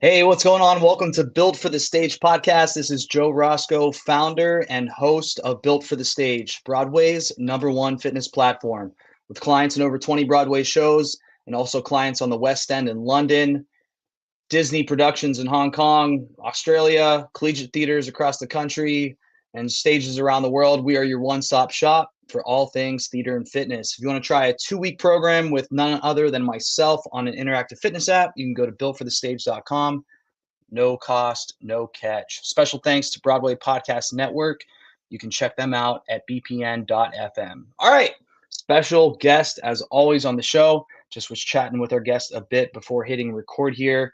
Hey, what's going on? Welcome to Built for the Stage podcast. This is Joe Roscoe, founder and host of Built for the Stage, Broadway's #1 fitness platform, with clients in over 20 Broadway shows and also clients on the West End in London, Disney productions in Hong Kong, Australia, collegiate theaters across the country, and stages around the world. We are your one-stop shop for all things theater and fitness. If you want to try a 2-week program with none other than myself on an interactive fitness app, you can go to builtforthestage.com. No cost, no catch. Special thanks to Broadway Podcast Network. You can check them out at bpn.fm. All right. Special guest, as always, on the show. Just was chatting with our guest a bit before hitting record here.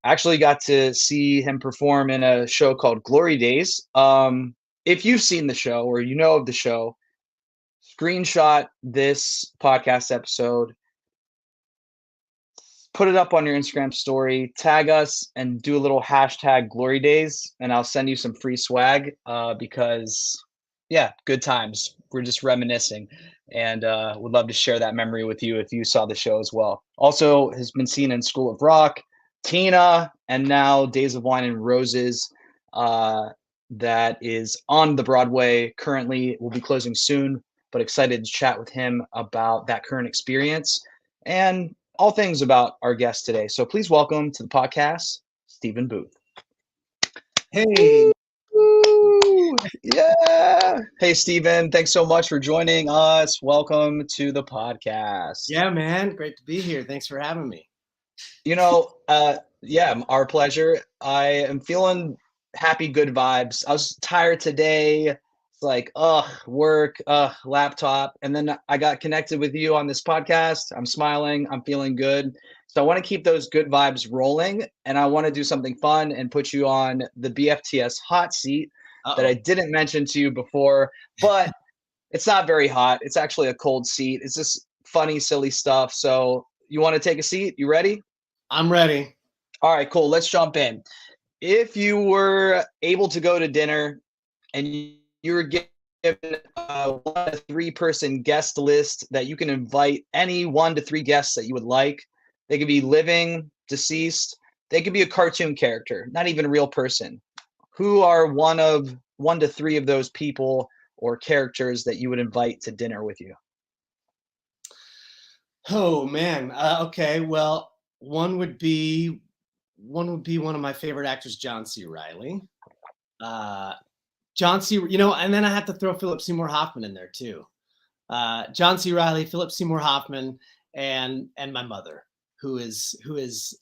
I actually got to see him perform in a show called Glory Days. If you've seen the show or you know of the show, screenshot this podcast episode, put it up on your Instagram story, tag us, and do a little hashtag Glory Days, and I'll send you some free swag because, yeah, good times. We're just reminiscing, and would love to share that memory with you if you saw the show as well. Also, has been seen in School of Rock, Tina, and now Days of Wine and Roses. That is on the Broadway currently. Will be closing soon, but excited to chat with him about that current experience and all things about our guest today. So please welcome to the podcast, Stephen Booth. Hey. Woo! Yeah. Hey, Stephen. Thanks so much for joining us. Welcome to the podcast. Yeah, man. Great to be here. Thanks for having me. Yeah, our pleasure. I am feeling happy, good vibes. I was tired today. It's like, work, laptop. And then I got connected with you on this podcast. I'm smiling. I'm feeling good. So I want to keep those good vibes rolling. And I want to do something fun and put you on the BFTS hot seat that I didn't mention to you before. But it's not very hot. It's actually a cold seat. It's just funny, silly stuff. So you want to take a seat? You ready? I'm ready. All right, cool. Let's jump in. If you were able to go to dinner and you were given a 1 to 3 person guest list that you can invite any 1 to 3 guests that you would like, they could be living, deceased, they could be a cartoon character, not even a real person. Who are 1 to 3 of those people or characters that you would invite to dinner with you? Oh man. Okay. Well, one would be one of my favorite actors, John C. Reilly. John C. And then I have to throw Philip Seymour Hoffman in there too. John C. Reilly, Philip Seymour Hoffman, and my mother, who is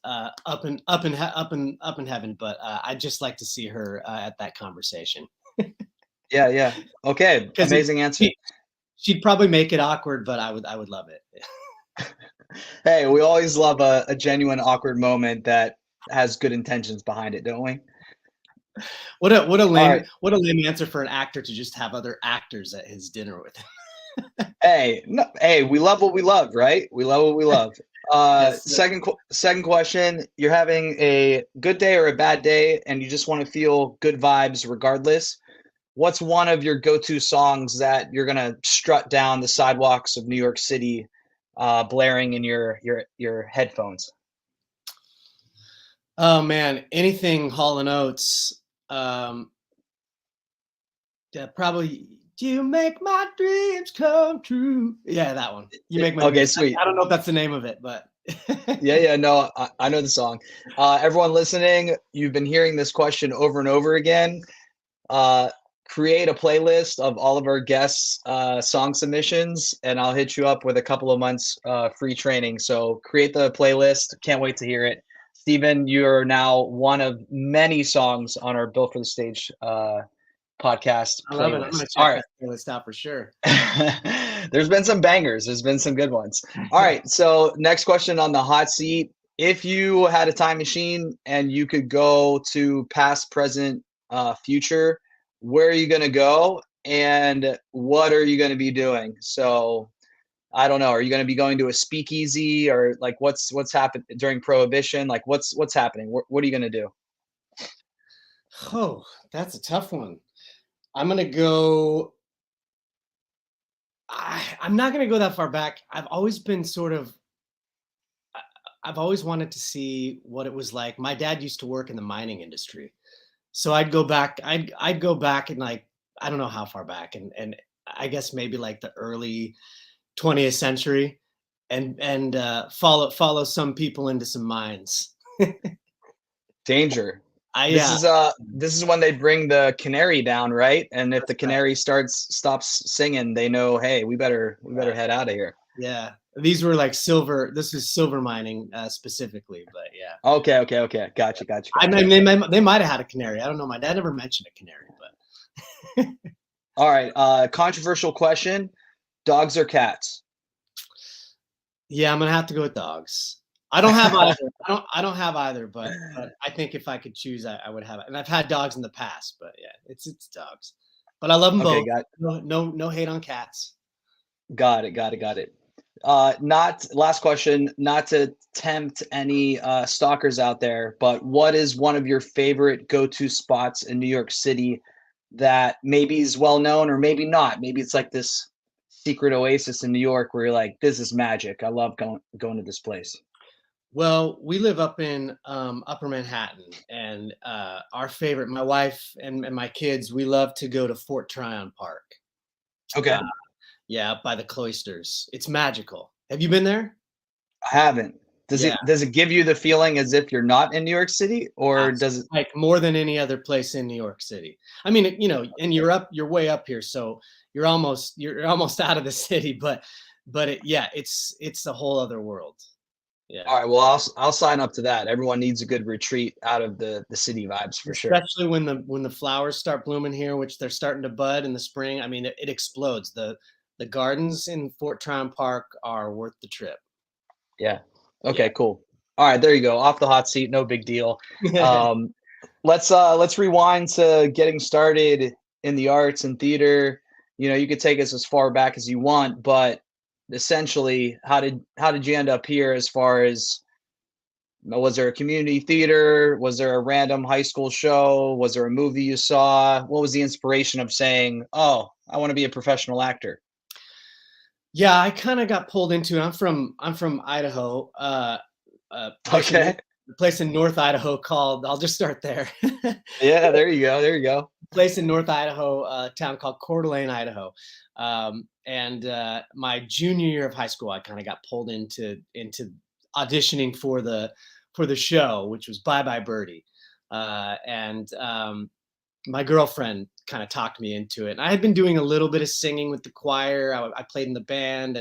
up in heaven. But I'd just like to see her at that conversation. Yeah. Okay. Amazing answer. She'd probably make it awkward, but I would love it. Hey, we always love a genuine awkward moment that has good intentions behind it, don't we? What a lame answer for an actor to just have other actors at his dinner with him. Hey, we love what we love, right? We love what we love. Yes, second question, you're having a good day or a bad day and you just want to feel good vibes regardless. What's one of your go-to songs that you're gonna strut down the sidewalks of New York City, blaring in your headphones? Oh man, anything Hall and Oates. Yeah, probably. You make my dreams come true. Yeah, that one. You make my Okay, dreams. sweet. I don't know if that's the name of it, but No, I know the song. Everyone listening, you've been hearing this question over and over again. Create a playlist of all of our guests' song submissions, and I'll hit you up with a couple of months free training. So create the playlist. Can't wait to hear it. Stephen, you're now one of many songs on our Built for the Stage podcast I love it. I'm playlist. gonna All check right. that playlist out for sure. There's been some bangers. There's been some good ones. All right. So next question on the hot seat. If you had a time machine and you could go to past, present, future, where are you going to go and what are you going to be doing? So I don't know. Are you going to be going to a speakeasy or like what's happened during Prohibition? Like what's happening? What are you going to do? Oh, that's a tough one. I'm gonna go. I'm not gonna go that far back. I've always been sort of. I've always wanted to see what it was like. My dad used to work in the mining industry. So I'd go back, I'd go back and like, I don't know how far back, and I guess maybe like the early 20th century, and follow some people into some mines. Danger. I This yeah. is this is when they bring the canary down, right? And if the canary stops singing, they know, hey, we better head out of here. Yeah, these were like silver. This is silver mining specifically, but yeah. Okay. Gotcha. I mean, they might have had a canary. I don't know. My dad never mentioned a canary, but All right. Controversial question: dogs or cats? yeah, I'm gonna have to go with dogs. I don't have either. I don't have either, but I think if I could choose, I would have it. And I've had dogs in the past, but yeah, it's dogs. But I love them Okay, both. No hate on cats. got it. Not last question, not to tempt any stalkers out there, but what is one of your favorite go-to spots in New York City that maybe is well known or maybe not? Maybe it's like this secret oasis in New York where you're like, this is magic. I love going to this place. Well, we live up in Upper Manhattan, and our favorite, my wife and my kids, we love to go to Fort Tryon Park. Okay. Yeah, up by the cloisters. It's magical. Have you been there? I haven't. Yeah, Does it give you the feeling as if you're not in New York City, or does it? like more than any other place in New York City. I mean, and you're way up here, so you're almost out of the city, but yeah, it's a whole other world. Yeah. All right. Well, I'll sign up to that. Everyone needs a good retreat out of the city vibes for sure. Especially when the flowers start blooming here, which they're starting to bud in the spring. I mean, it explodes. The gardens in Fort Tryon Park are worth the trip. Yeah. Okay, Yeah. cool. All right, there you go. Off the hot seat, no big deal. Let's rewind to getting started in the arts and theater. You know, you could take us as far back as you want, but essentially, how did you end up here as far as was there a community theater? Was there a random high school show? Was there a movie you saw? What was the inspiration of saying, "Oh, I want to be a professional actor"? Yeah, I kind of got pulled into it. I'm from Idaho, a Okay. place in North Idaho called. I'll just start there. Yeah, there you go. There you go. Place in North Idaho, a town called Coeur d'Alene, Idaho. And my junior year of high school, I kind of got pulled into auditioning for the show, which was Bye Bye Birdie. And my girlfriend kind of talked me into it. And I had been doing a little bit of singing with the choir. I played in the band,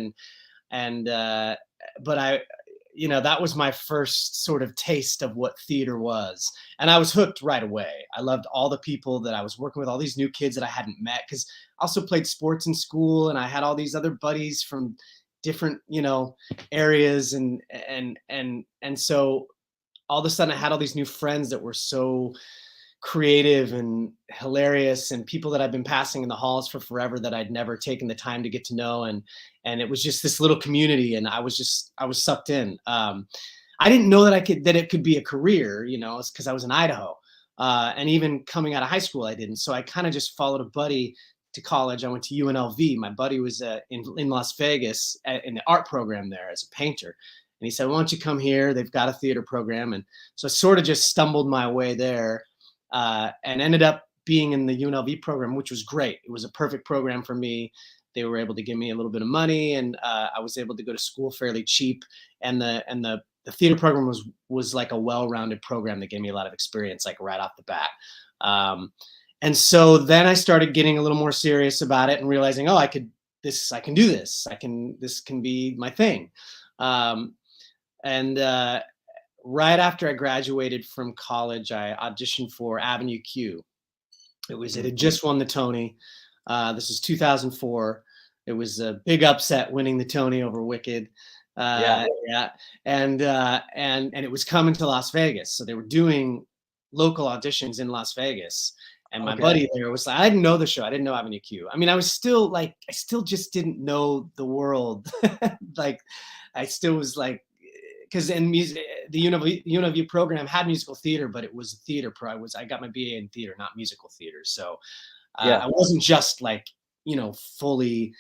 but that was my first sort of taste of what theater was. And I was hooked right away. I loved all the people that I was working with, all these new kids that I hadn't met, because I also played sports in school, and I had all these other buddies from different, areas. And so all of a sudden I had all these new friends that were so creative and hilarious, and people that I've been passing in the halls for forever that I'd never taken the time to get to know. And it was just this little community, and I was sucked in. I didn't know that it could be a career, it's because I was in Idaho. And even coming out of high school, I didn't. So I kind of just followed a buddy to college. I went to UNLV. My buddy was in Las Vegas in the art program there as a painter. And he said, why don't you come here? They've got a theater program. And so I sort of just stumbled my way there. And ended up being in the UNLV program, which was great. It was a perfect program for me. They were able to give me a little bit of money, and I was able to go to school fairly cheap. And the theater program was like a well-rounded program that gave me a lot of experience, like right off the bat. And so then I started getting a little more serious about it and realizing, I can do this. This can be my thing. Right after I graduated from college, I auditioned for Avenue Q. It had just won the Tony. This is 2004. It was a big upset winning the Tony over Wicked. Yeah. And it was coming to Las Vegas. So they were doing local auditions in Las Vegas. And my buddy there was like, I didn't know the show. I didn't know Avenue Q. I mean, I still just didn't know the world. Like, I still was like, because in music, the UNLV program had musical theater, but it was a theater I got my BA in theater, not musical theater. So I wasn't just like, fully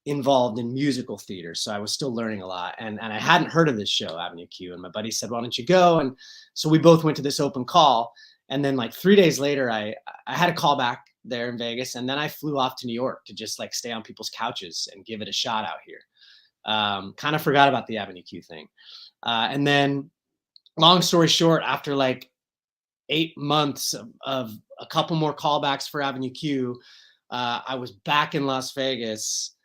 involved in musical theater. So I was still learning a lot. And I hadn't heard of this show, Avenue Q. And my buddy said, why don't you go? And so we both went to this open call. And then like 3 days later, I had a call back there in Vegas. And then I flew off to New York to just like stay on people's couches and give it a shot out here. Kind of forgot about the Avenue Q thing. And then long story short, after like 8 months of a couple more callbacks for Avenue Q, I was back in Las Vegas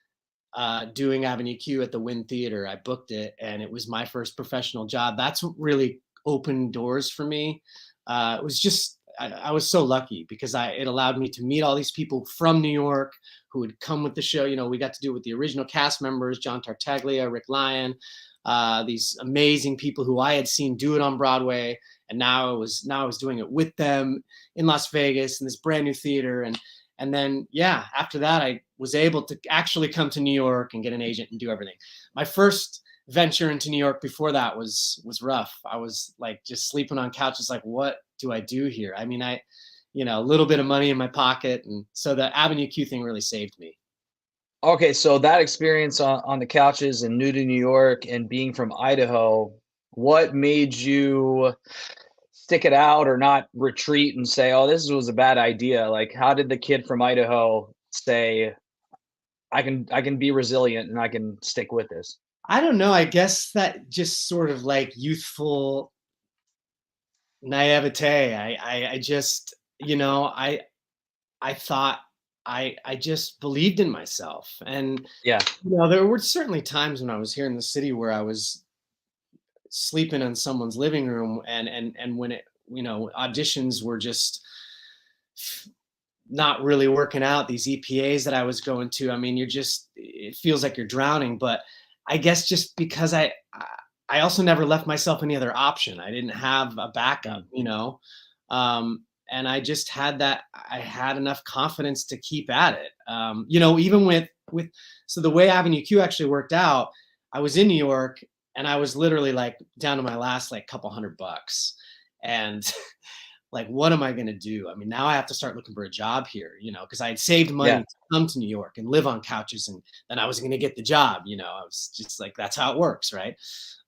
doing Avenue Q at the Wynn Theater. I booked it, and it was my first professional job. That's what really opened doors for me. It was just, I was so lucky because it allowed me to meet all these people from New York who would come with the show. You know, we got to do it with the original cast members, John Tartaglia, Rick Lyon, these amazing people who I had seen do it on Broadway. And now I was doing it with them in Las Vegas in this brand new theater. And then, yeah, after that, I was able to actually come to New York and get an agent and do everything. My first venture into New York before that was rough. I was like just sleeping on couches, like, what do I do here? I mean, a little bit of money in my pocket. And so the Avenue Q thing really saved me. Okay, so that experience on the couches and new to New York and being from Idaho, what made you stick it out or not retreat and say, oh, this was a bad idea? Like, how did the kid from Idaho say, I can be resilient and I can stick with this? I don't know. I guess that just sort of like youthful naivete. I just, I thought I just believed in myself. And, Yeah. there were certainly times when I was here in the city where I was sleeping in someone's living room and when auditions were just not really working out, these EPAs that I was going to, I mean, it feels like you're drowning. But I guess just because I also never left myself any other option. I didn't have a backup, and I just I had enough confidence to keep at it. Even with so the way Avenue Q actually worked out, I was in New York and I was literally like down to my last like couple $100, and like, what am I going to do? I mean, now I have to start looking for a job here, because I had saved money Yeah. to come to New York and live on couches, and then I was going to get the job. I was just like, that's how it works, right?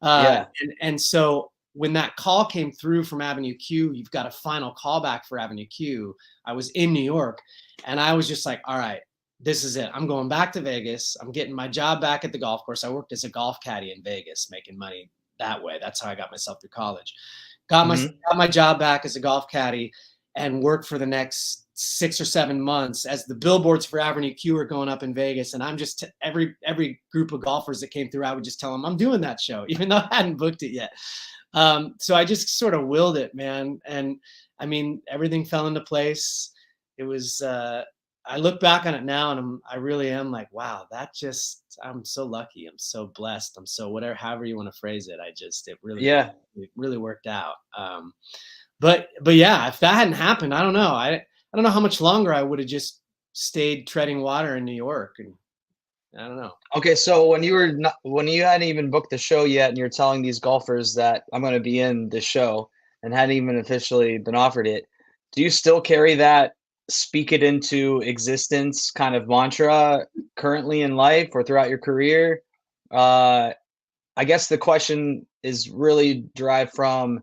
Yeah. And so when that call came through from Avenue Q, you've got a final callback for Avenue Q. I was in New York, and I was just like, all right, this is it. I'm going back to Vegas. I'm getting my job back at the golf course. I worked as a golf caddy in Vegas, making money that way. That's how I got myself through college. Got my job back as a golf caddy and worked for the next 6 or 7 months as the billboards for Avenue Q are going up in Vegas. And I'm just every group of golfers that came through, I would just tell them I'm doing that show, even though I hadn't booked it yet. So I just sort of willed it, man. And I mean, everything fell into place. It was, I look back on it now and I really am like, wow, I'm so lucky. I'm so blessed. I'm so whatever, however you want to phrase it. It really worked out. But yeah, if that hadn't happened, I don't know. I don't know how much longer I would have just stayed treading water in New York. And I don't know. Okay, so when you hadn't even booked the show yet, and you're telling these golfers that I'm going to be in the show and hadn't even officially been offered it, do you still carry that speak it into existence kind of mantra currently in life or throughout your career? I guess the question is really derived from,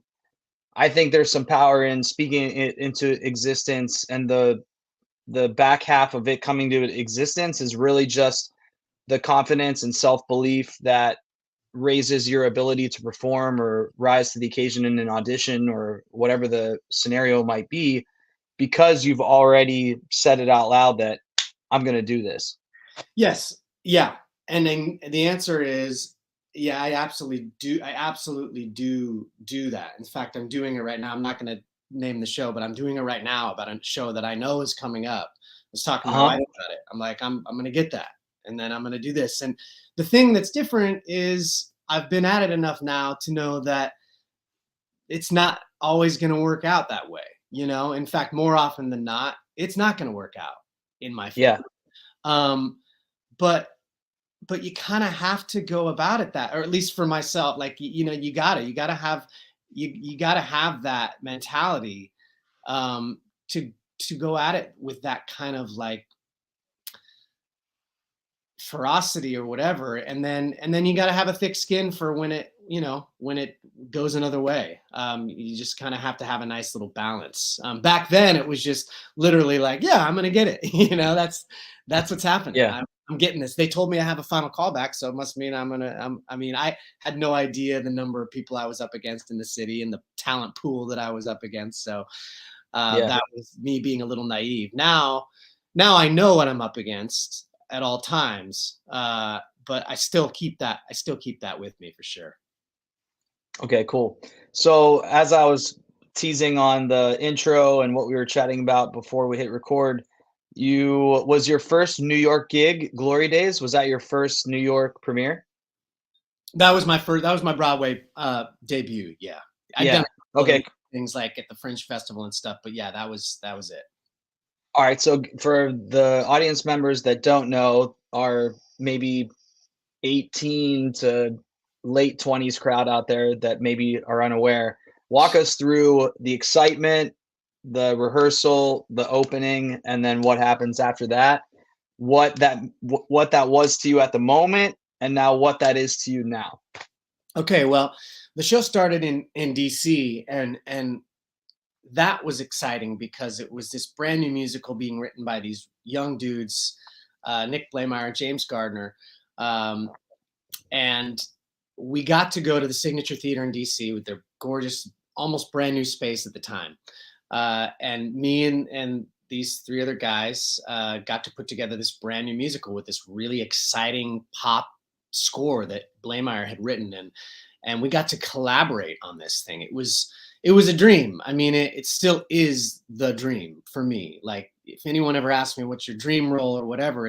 I think there's some power in speaking it into existence, and the back half of it coming to existence is really just the confidence and self-belief that raises your ability to perform or rise to the occasion in an audition or whatever the scenario might be, because you've already said it out loud that I'm going to do this. Yes. Yeah. And then the answer is, yeah, I absolutely do. I absolutely do that. In fact, I'm doing it right now. I'm not going to name the show, but I'm doing it right now about a show that I know is coming up. I was talking to my wife about it. I'm like, I'm going to get that. And then I'm going to do this. And the thing that's different is I've been at it enough now to know that it's not always going to work out that way. In fact, more often than not, it's not going to work out in my favor. Yeah. But you kind of have to go about it that, or at least for myself, like, you gotta have that mentality, to go at it with that kind of like ferocity or whatever, and then you got to have a thick skin for when it, when it goes another way. You just kind of have to have a nice little balance. Back then it was just literally like, yeah, I'm gonna get it. That's what's happening. Yeah. I'm getting this. They told me I have a final callback, so it must mean I mean, I had no idea the number of people I was up against in the city and the talent pool that I was up against. So Yeah. that was me being a little naive. Now I know what I'm up against at all times, but I still keep that. I still keep that with me for sure. Okay, cool. So as I was teasing on the intro and what we were chatting about before we hit record, was your first New York gig Glory Days? Was that your first New York premiere? That was my first. That was my Broadway debut. Yeah, I'd done Yeah. a couple Okay. other things like at the Fringe Festival and stuff, but yeah, that was it. All right. So for the audience members that don't know, are maybe 18 to late 20s crowd out there that maybe are unaware, walk us through the excitement, the rehearsal, the opening, and then what happens after that. What that was to you at the moment, and now what that is to you now. Okay, well, the show started in DC, and that was exciting because it was this brand new musical being written by these young dudes, Nick Blaemire, James Gardner, and we got to go to the Signature Theater in DC with their gorgeous, almost brand new space at the time. And me and these three other guys got to put together this brand new musical with this really exciting pop score that Blaemire had written, and we got to collaborate on this thing. It was a dream. I mean, it still is the dream for me. Like, if anyone ever asks me what's your dream role or whatever,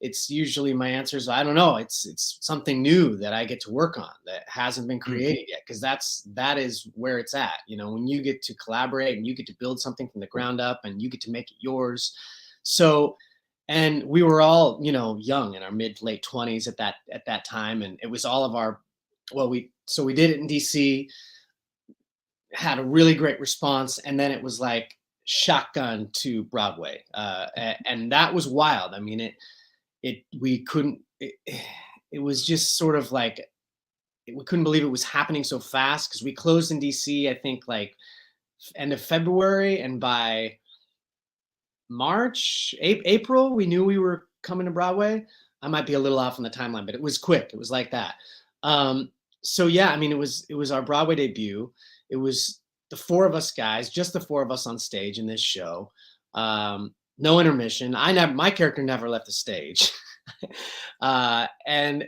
it's usually my answer is, I don't know. It's something new that I get to work on that hasn't been created yet. Cause that is where it's at. When you get to collaborate and you get to build something from the ground up and you get to make it yours. So, and we were all, young in our mid to late 20s at that time. And it was all of our, we did it in DC, had a really great response. And then it was like shotgun to Broadway. And that was wild. I mean, it was just sort of like, we couldn't believe it was happening so fast, because we closed in DC, I think like end of February, and by March, April, we knew we were coming to Broadway. I might be a little off on the timeline, but it was quick. It was like that. So yeah, I mean, it was our Broadway debut. It was the four of us guys, just the four of us on stage in this show. No intermission. My character never left the stage. And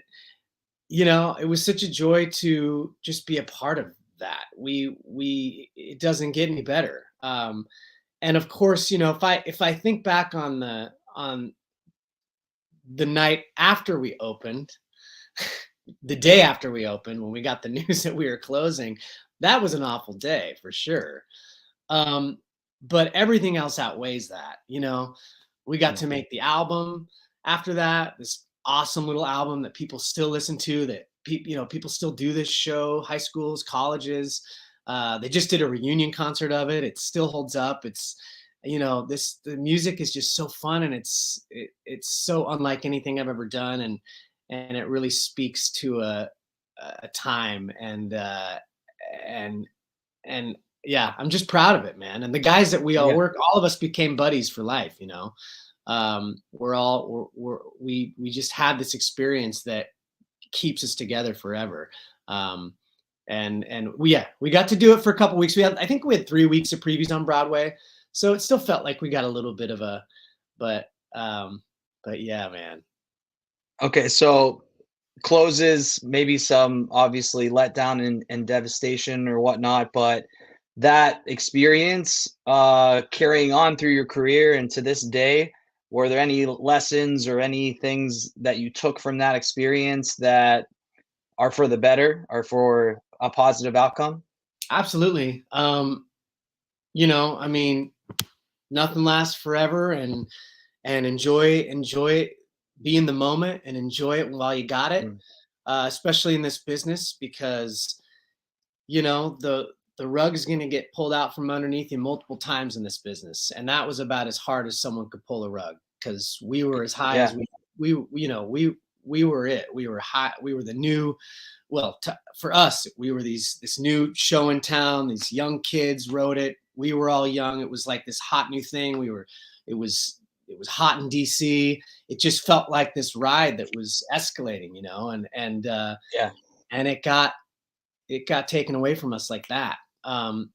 it was such a joy to just be a part of that. It doesn't get any better. And of course, if I think back on the night after we opened, the day after we opened, when we got the news that we were closing, that was an awful day for sure. But everything else outweighs that. We got to make the album after that, this awesome little album that people still listen to, that people still do this show, high schools, colleges. They just did a reunion concert of it. It still holds up. It's, the music is just so fun, and it's so unlike anything I've ever done. And it really speaks to a time, and yeah, I'm just proud of it, man. And the guys that we all all of us became buddies for life. We just had this experience that keeps us together forever. And we got to do it for a couple weeks. I think we had 3 weeks of previews on Broadway, so it still felt like we got a little bit of but yeah, man. Okay, so closes, maybe some obviously letdown and devastation or whatnot, but that experience carrying on through your career and to this day, were there any lessons or any things that you took from that experience that are for the better or for a positive outcome? Absolutely. I mean, nothing lasts forever, and enjoy be in the moment and enjoy it while you got it. Especially in this business, because the rug is going to get pulled out from underneath you multiple times in this business. And that was about as hard as someone could pull a rug, because we were as high as we were it. We were hot. We were the new, well, for us, we were this new show in town. These young kids wrote it. We were all young. It was like this hot new thing. It was hot in DC. It just felt like this ride that was escalating, Yeah. and it got taken away from us like that. Mm.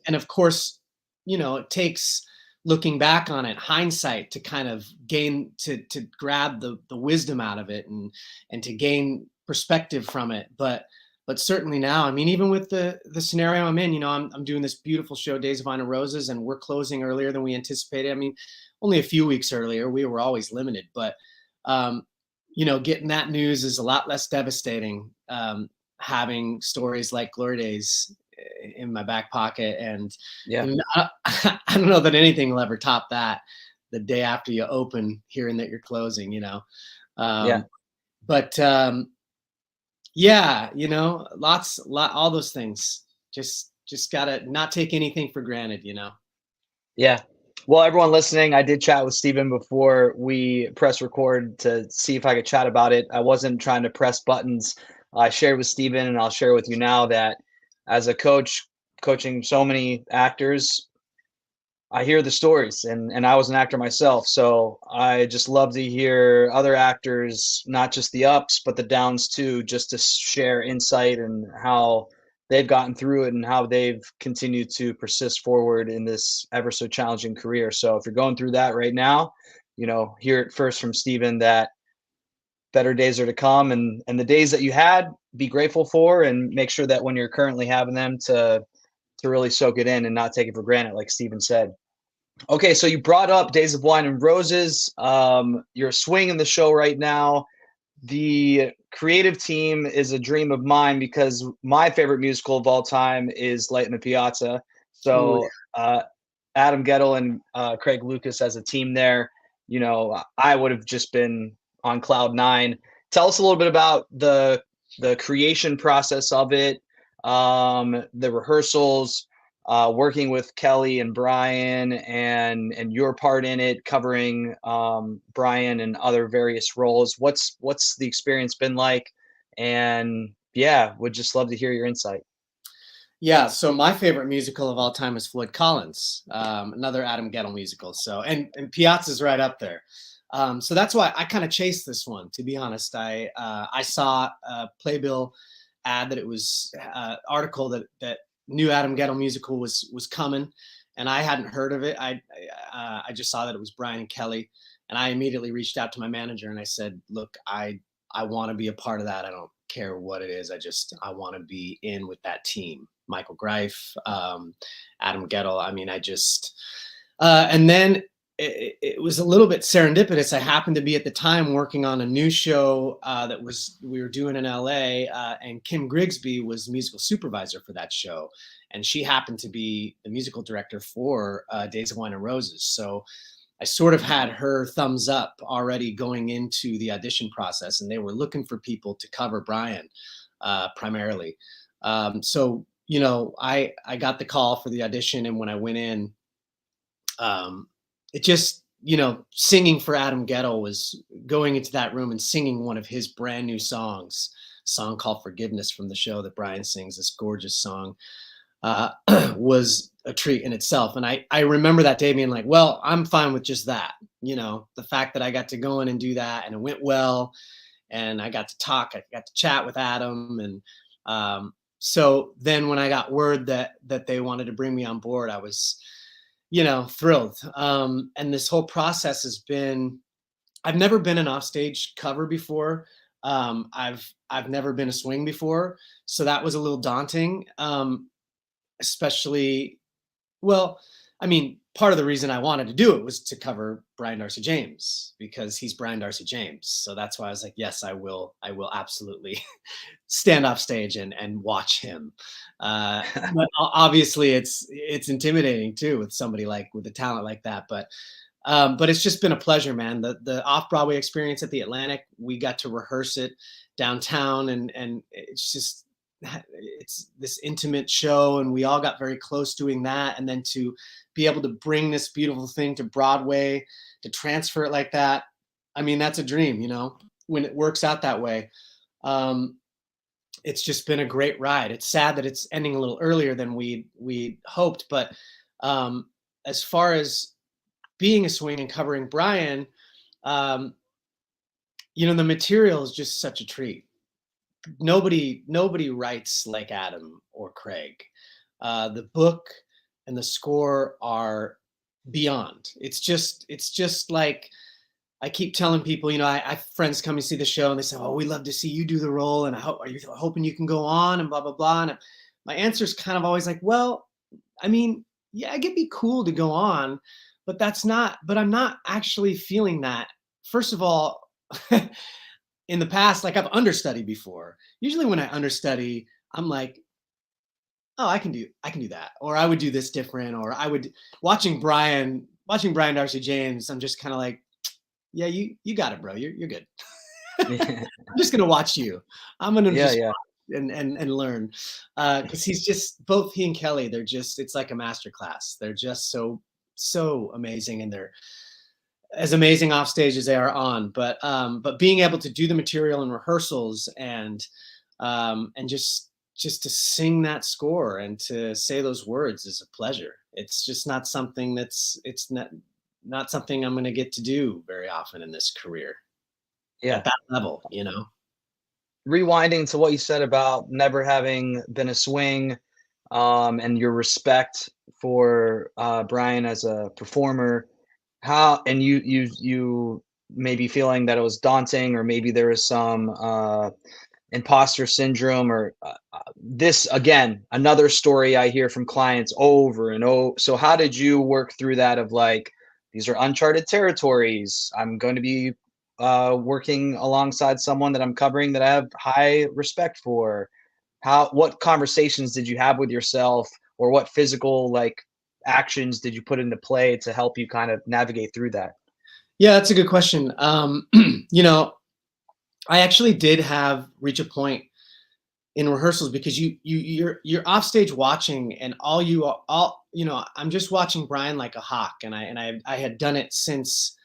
And of course, it takes looking back on it, hindsight, to kind of gain to grab the wisdom out of it and to gain perspective from it. But certainly now, I mean, even with the scenario I'm in, I'm doing this beautiful show, Days of Wine and Roses, and we're closing earlier than we anticipated. I mean, only a few weeks earlier. We were always limited, but getting that news is a lot less devastating. Having stories like Glory Days in my back pocket, and Yeah. I don't know that anything will ever top that. The day after you open, hearing that you're closing, Yeah. But yeah, all those things. Just gotta not take anything for granted, Yeah. Well, everyone listening, I did chat with Steven before we press record to see if I could chat about it. I wasn't trying to press buttons. I shared with Steven, and I'll share with you now, that as a coach coaching so many actors, I hear the stories, and I was an actor myself. So I just love to hear other actors, not just the ups, but the downs too, just to share insight and how they've gotten through it and how they've continued to persist forward in this ever so challenging career. So if you're going through that right now, hear it first from Steven, that better days are to come, and the days that you had, be grateful for, and make sure that when you're currently having them, to really soak it in and not take it for granted, like Steven said. Okay, so you brought up Days of Wine and Roses. You're swinging the show right now. The creative team is a dream of mine, because my favorite musical of all time is Light in the Piazza. Ooh, So Adam Gettle and Craig Lucas as a team there, I would have just been on cloud nine. Tell us a little bit about the creation process of it, the rehearsals, working with Kelly and Brian, and your part in it, covering Brian and other various roles. What's the experience been like? And yeah, would just love to hear your insight. yeah. So my favorite musical of all time is Floyd Collins, another Adam Gettle musical. So and Piazza's right up there. So that's why I kind of chased this one. To be honest, I saw a Playbill ad that it was article that new Adam Gettle musical was coming, and I hadn't heard of it. I just saw that it was Brian and Kelly, and I immediately reached out to my manager and I said, look, I want to be a part of that. I don't care what it is. I want to be in with that team. Michael Greif, Adam Gettle. I mean, and then it was a little bit serendipitous. I happened to be at the time working on a new show that we were doing in LA, and Kim Grigsby was the musical supervisor for that show, and she happened to be the musical director for Days of Wine and Roses. So I sort of had her thumbs up already going into the audition process, and they were looking for people to cover Brian primarily. So I got the call for the audition, and when I went in, it just, singing for Adam Gettle was going into that room and singing one of his brand new songs, a song called Forgiveness from the show that Brian sings, this gorgeous song, was a treat in itself. And I remember that day being like, well, I'm fine with just that. The fact that I got to go in and do that, and it went well, and I got to talk, I got to chat with Adam. And so then when I got word that they wanted to bring me on board, I was thrilled. And this whole process has been, I've never been an offstage cover before. I've never been a swing before. So that was a little daunting. Especially, well, I mean, part of the reason I wanted to do it was to cover Brian Darcy James, because he's Brian Darcy James. So that's why I was like, yes, I will absolutely stand off stage and watch him. But obviously it's intimidating too with somebody with a talent like that. But it's just been a pleasure, man. The off-Broadway experience at the Atlantic, we got to rehearse it downtown, and it's this intimate show, and we all got very close doing that. And then to be able to bring this beautiful thing to Broadway, to transfer it like that, I mean, that's a dream, when it works out that way. Um, it's just been a great ride. It's sad that it's ending a little earlier than we hoped, but um, as far as being a swing and covering Brian, um, the material is just such a treat. Nobody writes like Adam or Craig. The book and the score are beyond. It's just like, I keep telling people, I have friends come and see the show and they say, "Oh, we love to see you do the role, and are you hoping you can go on?" And blah blah blah. And my answer is kind of always like, "Well, I mean, yeah, it'd be cool to go on, but I'm not actually feeling that. First of all, in the past, like I've understudied before. Usually when I understudy, I'm like, oh, I can do that, or I would do this different, or I would watching Brian Darcy James. I'm just kind of like, yeah, you got it, bro. You're good. Yeah, I'm just gonna watch you. I'm gonna yeah, just yeah. watch and learn, because he's just both he and Kelly. It's like a master class. They're just so amazing, and they're as amazing off stage as they are on. But being able to do the material in rehearsals and just to sing that score and to say those words is a pleasure. It's just not something it's not something I'm going to get to do very often in this career Yeah. at that level. Rewinding to what you said about never having been a swing, and your respect for Brian as a performer, how and you maybe feeling that it was daunting, or maybe there was some imposter syndrome, or this again another story I hear from clients over and over. So how did you work through that of like, these are uncharted territories, I'm going to be working alongside someone that I'm covering that I have high respect for? What conversations did you have with yourself, or what physical like actions did you put into play to help you kind of navigate through that? Yeah, that's a good question. You know, I actually did have reach a point in rehearsals because you're off stage watching, and all I'm just watching Brian like a hawk, and I had done it since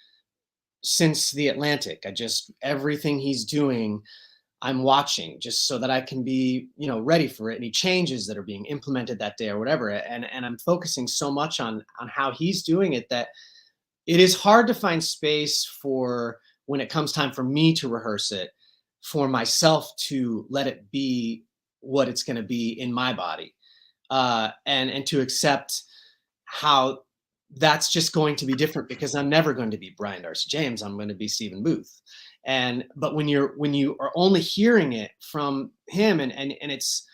the Atlantic. I just everything he's doing, I'm watching just so that I can be, ready for it. Any changes that are being implemented that day or whatever. And I'm focusing so much on how he's doing it that it is hard to find space for when it comes time for me to rehearse it, for myself to let it be what it's going to be in my body, and to accept how that's just going to be different because I'm never going to be Brian Darcy James. I'm going to be Stephen Booth. But when you are only hearing it from him, and it's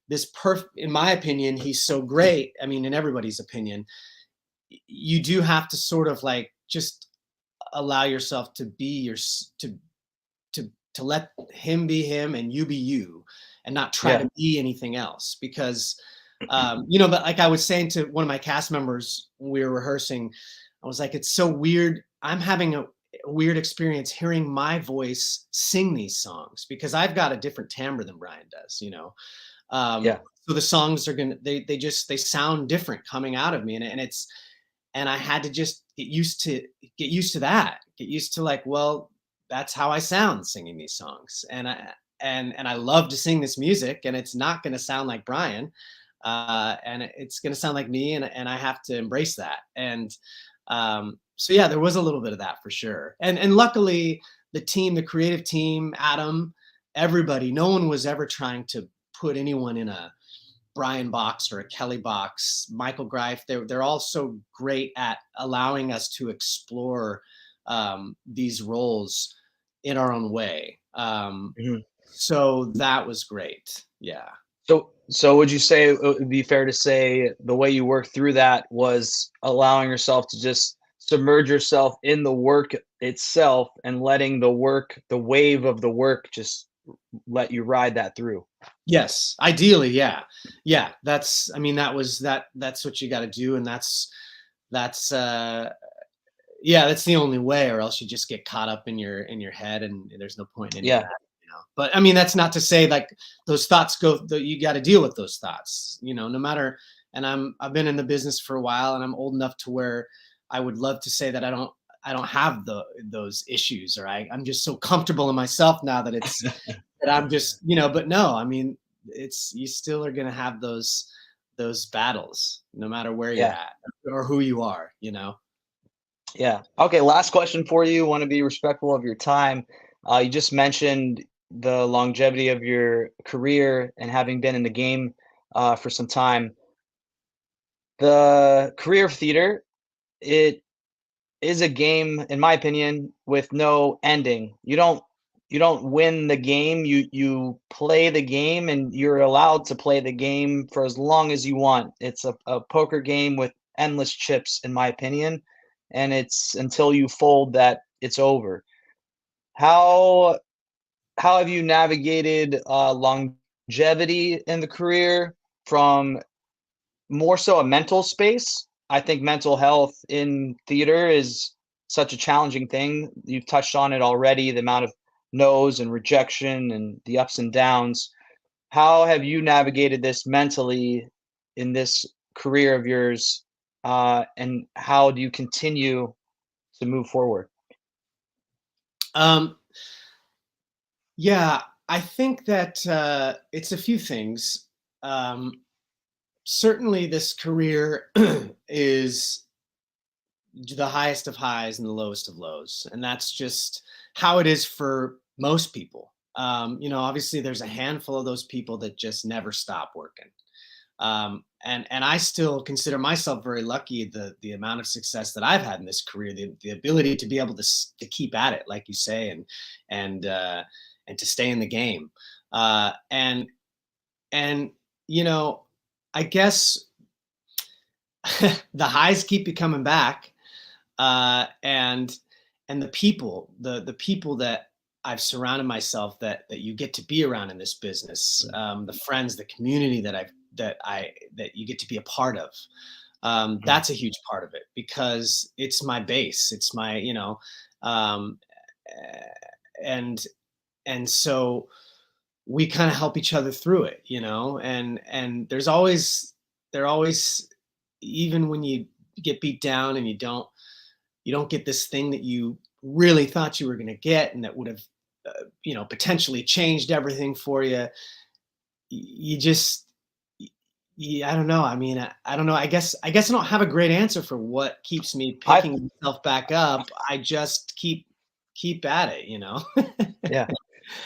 this perfect, in my opinion, he's so great. I mean, in everybody's opinion, you do have to sort of like just allow yourself to be to let him be him and you be you, and not try Yeah. to be anything else. Because but like I was saying to one of my cast members when we were rehearsing, I was like, it's so weird. I'm having a weird experience hearing my voice sing these songs because I've got a different timbre than Brian does. Yeah. So the songs are gonna they sound different coming out of me, and I had to just get used to that, get used to like, well, that's how I sound singing these songs, and I love to sing this music, and it's not going to sound like Brian, and it's going to sound like me, and I have to embrace that. And so yeah, there was a little bit of that for sure, and luckily the creative team, Adam, everybody, no one was ever trying to put anyone in a Brian box or a Kelly box. Michael Greif, they're all so great at allowing us to explore these roles in our own way. Mhm. So that was great. Yeah. So would you say it would be fair to say the way you worked through that was allowing yourself to just submerge yourself in the work itself, and letting the work, the wave of the work, just let you ride that through? Yes. Ideally, yeah. Yeah. I mean, that's what you got to do, and that's yeah, that's the only way, or else you just get caught up in your head, and there's no point in any of Yeah. that. But I mean, that's not to say like those thoughts you got to deal with those thoughts, no matter. And I've been in the business for a while, and I'm old enough to where I would love to say that I don't have those issues, or I'm just so comfortable in myself now that that I'm just, but no, I mean, you still are going to have those battles no matter where you're Yeah. at or who you are, Yeah. Okay. Last question for you. Want to be respectful of your time. You just mentioned the longevity of your career and having been in the game for some time. The career of theater, it is a game, in my opinion, with no ending. You don't win the game. You play the game, and you're allowed to play the game for as long as you want. It's a poker game with endless chips, in my opinion, and it's until you fold that it's over. How how have you navigated longevity in the career from more so a mental space? I think mental health in theater is such a challenging thing. You've touched on it already, the amount of no's and rejection and the ups and downs. How have you navigated this mentally in this career of yours? And how do you continue to move forward? um yeah, I think that it's a few things. um Certainly this career is the highest of highs and the lowest of lows, and that's just how it is for most people. Obviously there's a handful of those people that just never stop working. And I still consider myself very lucky, the amount of success that I've had in this career, the ability to be able to keep at it, like you say, and and to stay in the game. And I guess the highs keep you coming back, and the people that I've surrounded myself, that you get to be around in this business, the friends, the community that you get to be a part of. Mhm. That's a huge part of it, because it's my base. It's my, um, eh, and so we kind of help each other through it, and there always, even when you get beat down and you don't get this thing that you really thought you were going to get, and that would have potentially changed everything for you. You just I don't know. I mean, I don't know. I guess I don't have a great answer for what keeps me I picking myself back up. I just keep at it. Yeah.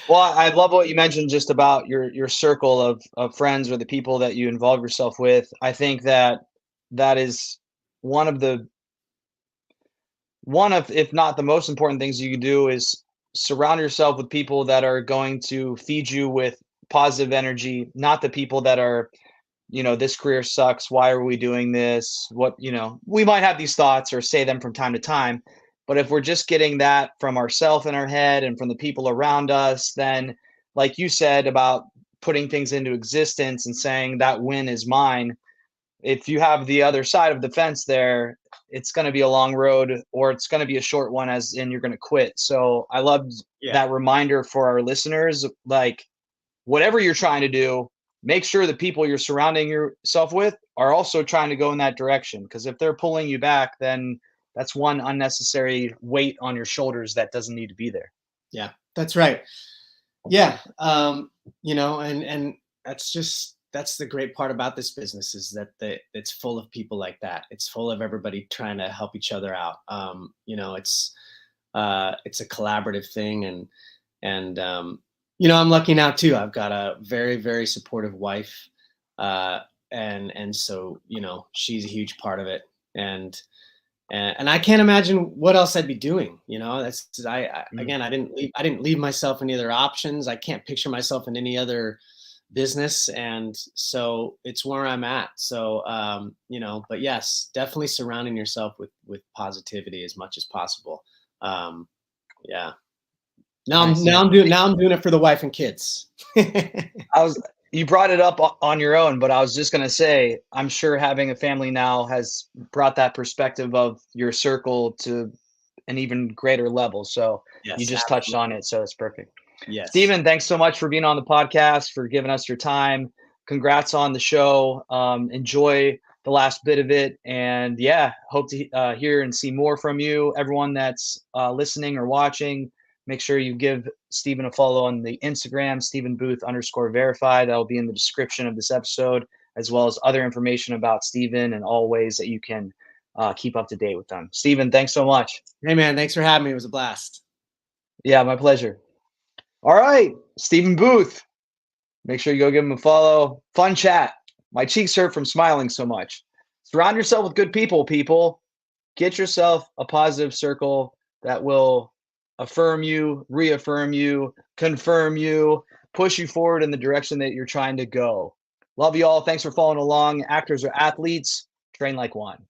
Well, I love what you mentioned just about your circle of friends or the people that you involve yourself with. I think that that is one of the one of, if not the most important things you can do, is surround yourself with people that are going to feed you with positive energy, not the people that are, this career sucks. Why are we doing this? We might have these thoughts or say them from time to time, but if we're just getting that from ourselves in our head and from the people around us, then, like you said about putting things into existence and saying that win is mine, if you have the other side of the fence there, it's going to be a long road, or it's going to be a short one, as in you're going to quit. So I loved Yeah. that reminder for our listeners. Like, whatever you're trying to do, make sure the people you're surrounding yourself with are also trying to go in that direction. Because if they're pulling you back, then that's one unnecessary weight on your shoulders that doesn't need to be there. Yeah, that's right. Yeah. And that's the great part about this business, is that it's full of people like that. It's full of everybody trying to help each other out. It's a collaborative thing, and I'm lucky now too. I've got a very, very supportive wife, uh, and so she's a huge part of it, and I can't imagine what else I'd be doing. That's Mhm. again, I didn't leave myself any other options. I can't picture myself in any other business, and so it's where I'm at. So but yes, definitely surrounding yourself with positivity as much as possible. Um, yeah. Nice. Now I'm doing it for the wife and kids. I was You brought it up on your own, but I was just going to say, I'm sure having a family now has brought that perspective of your circle to an even greater level. So you Yes, just touched on absolutely. it, so it's perfect. Yes. Steven, thanks so much for being on the podcast, for giving us your time. Congrats on the show. Enjoy the last bit of it. And yeah, hope to hear and see more from you. Everyone that's listening or watching, make sure you give Stephen a follow on the Instagram, StephenBooth_verify. That'll be in the description of this episode, as well as other information about Stephen and all ways that you can keep up to date with them. Stephen, thanks so much. Hey, man, thanks for having me. It was a blast. Yeah, my pleasure. All right, Stephen Booth. Make sure you go give him a follow. Fun chat. My cheeks hurt from smiling so much. Surround yourself with good people. Get yourself a positive circle that will affirm you, reaffirm you, confirm you, push you forward in the direction that you're trying to go. Love you all. Thanks for following along. Actors are athletes. Train like one.